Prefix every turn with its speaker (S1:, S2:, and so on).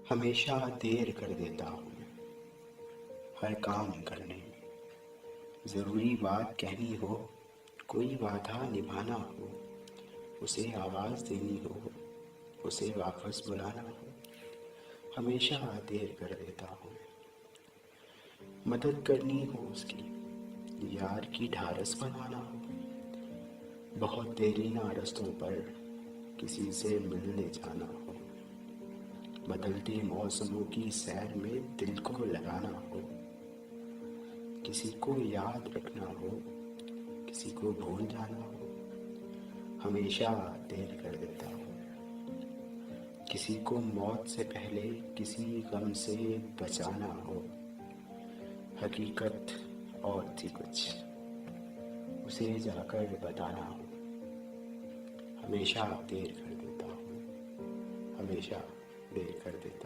S1: हमेशा देर कर देता हूँ मैं हर काम करने में। ज़रूरी बात कहनी हो, कोई वादा निभाना हो, उसे आवाज़ देनी हो, उसे वापस बुलाना हो, हमेशा देर कर देता हूँ मैं। मदद करनी हो उसकी, यार की ढारस बनवाना हो, बहुत देरी ना रास्तों पर किसी से मिलने जाना हो, बदलते मौसमों की सैर में दिल को लगाना हो, किसी को याद रखना हो, किसी को भूल जाना हो, हमेशा देर कर देता हूँ। किसी को मौत से पहले किसी गम से बचाना हो, हकीकत और थी कुछ, उसे जाकर बताना हो, हमेशा देर कर देता हूँ, हमेशा देर कर देता हूँ।